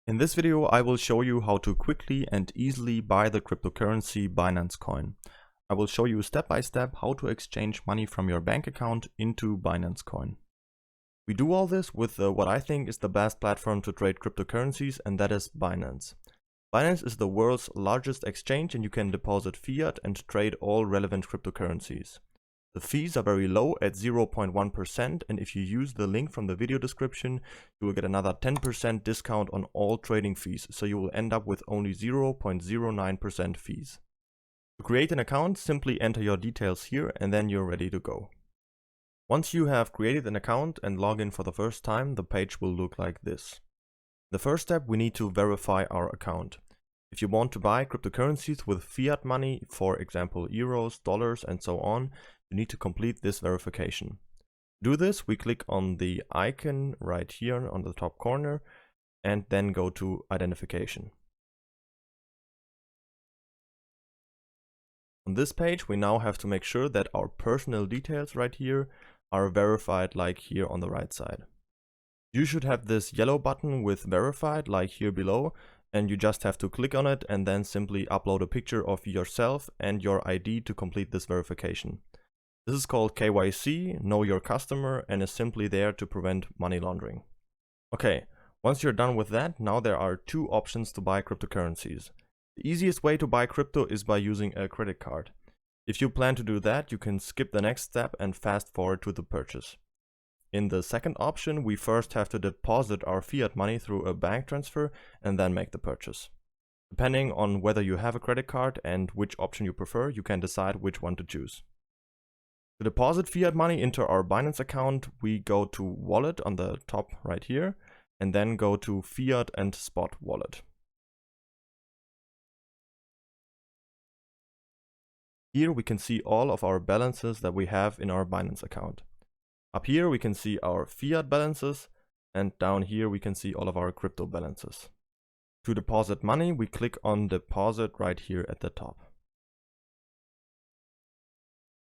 In this video, I will show you how to quickly and easily buy the cryptocurrency Binance Coin. I will show you step by step how to exchange money from your bank account into Binance Coin. We do all this with what I think is the best platform to trade cryptocurrencies, and that is Binance. Binance is the world's largest exchange, and you can deposit fiat and trade all relevant cryptocurrencies. The fees are very low at 0.1%, and if you use the link from the video description, you will get another 10% discount on all trading fees, so you will end up with only 0.09% fees. To create an account, simply enter your details here and then you're ready to go. Once you have created an account and log in for the first time, the page will look like this. The first step, we need to verify our account. If you want to buy cryptocurrencies with fiat money, for example euros, dollars and so on, you need to complete this verification. To do this, we click on the icon right here on the top corner and then go to identification. On this page, we now have to make sure that our personal details right here are verified like here on the right side. You should have this yellow button with verified like here below, and you just have to click on it and then simply upload a picture of yourself and your ID to complete this verification. This is called KYC, Know Your Customer, and is simply there to prevent money laundering. Okay, once you're done with that, now there are two options to buy cryptocurrencies. The easiest way to buy crypto is by using a credit card. If you plan to do that, you can skip the next step and fast forward to the purchase. In the second option, we first have to deposit our fiat money through a bank transfer and then make the purchase. Depending on whether you have a credit card and which option you prefer, you can decide which one to choose. To deposit fiat money into our Binance account, we go to Wallet on the top right here and then go to Fiat and Spot Wallet. Here we can see all of our balances that we have in our Binance account. Up here we can see our fiat balances, and down here we can see all of our crypto balances. To deposit money, we click on Deposit right here at the top.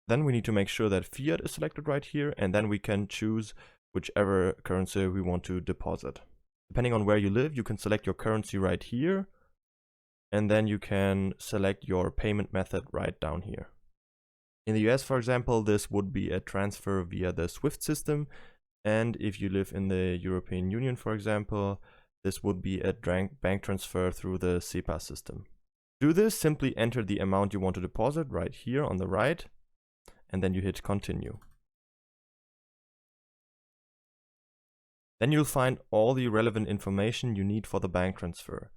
Then we need to make sure that fiat is selected right here, and then we can choose whichever currency we want to deposit. Depending on where you live, you can select your currency right here, and then you can select your payment method right down here. In the US, for example, this would be a transfer via the SWIFT system, and if you live in the European Union, for example, this would be a bank transfer through the SEPA system. To do this, simply enter the amount you want to deposit right here on the right, and then you hit continue. Then you'll find all the relevant information you need for the bank transfer.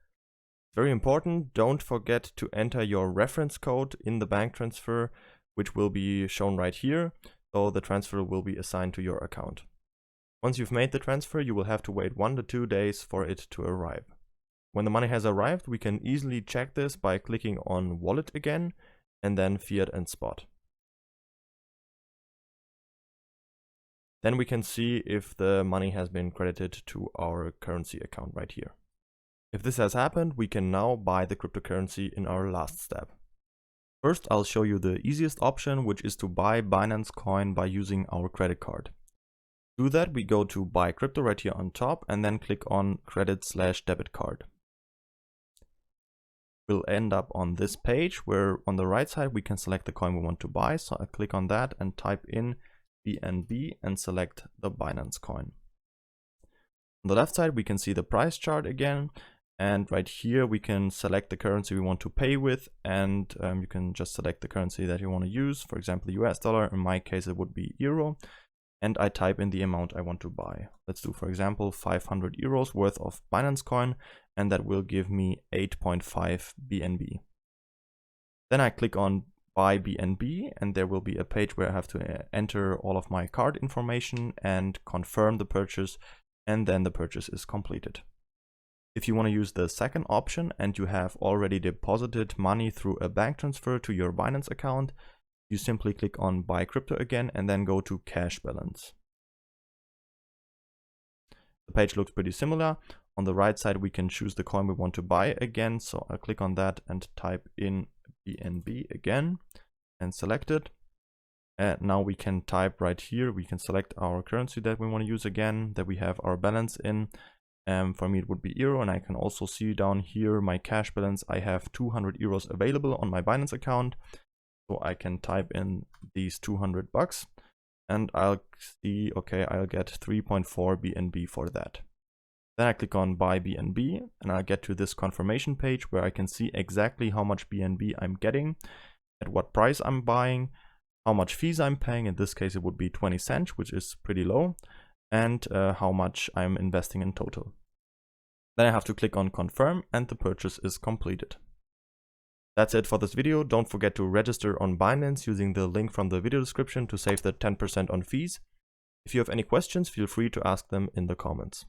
Very important, don't forget to enter your reference code in the bank transfer, which will be shown right here, so the transfer will be assigned to your account. Once you've made the transfer, you will have to wait 1 to 2 days for it to arrive. When the money has arrived, we can easily check this by clicking on Wallet again, and then Fiat and Spot. Then we can see if the money has been credited to our currency account right here. If this has happened, we can now buy the cryptocurrency in our last step. First, I'll show you the easiest option, which is to buy Binance Coin by using our credit card. To do that, we go to Buy Crypto right here on top and then click on Credit/Debit Card. We'll end up on this page where on the right side we can select the coin we want to buy. So I click on that and type in BNB and select the Binance Coin. On the left side we can see the price chart again, and right here we can select the currency we want to pay with, and you can just select the currency that you want to use, for example US dollar. In my case it would be euro, and I type in the amount I want to buy. Let's do, for example, 500 euros worth of Binance Coin, and that will give me 8.5 BNB. Then I click on Buy BNB, and there will be a page where I have to enter all of my card information and confirm the purchase, and then the purchase is completed. If you want to use the second option and you have already deposited money through a bank transfer to your Binance account, you simply click on Buy Crypto again and then go to Cash Balance. The page looks pretty similar. On the right side we can choose the coin we want to buy again, so I'll click on that and type in BNB again and select it. And now we can type right here, we can select our currency that we want to use again, that we have our balance in, For me it would be euro, and I can also see down here my cash balance. I have 200 euros available on my Binance account. So I can type in these 200 bucks and I'll see, okay, I'll get 3.4 BNB for that. Then I click on buy BNB and I'll get to this confirmation page where I can see exactly how much BNB I'm getting, at what price I'm buying, how much fees I'm paying. In this case, it would be 20 cents, which is pretty low, and how much I'm investing in total. Then I have to click on confirm and the purchase is completed. That's it for this video. Don't forget to register on Binance using the link from the video description to save the 10% on fees. If you have any questions, feel free to ask them in the comments.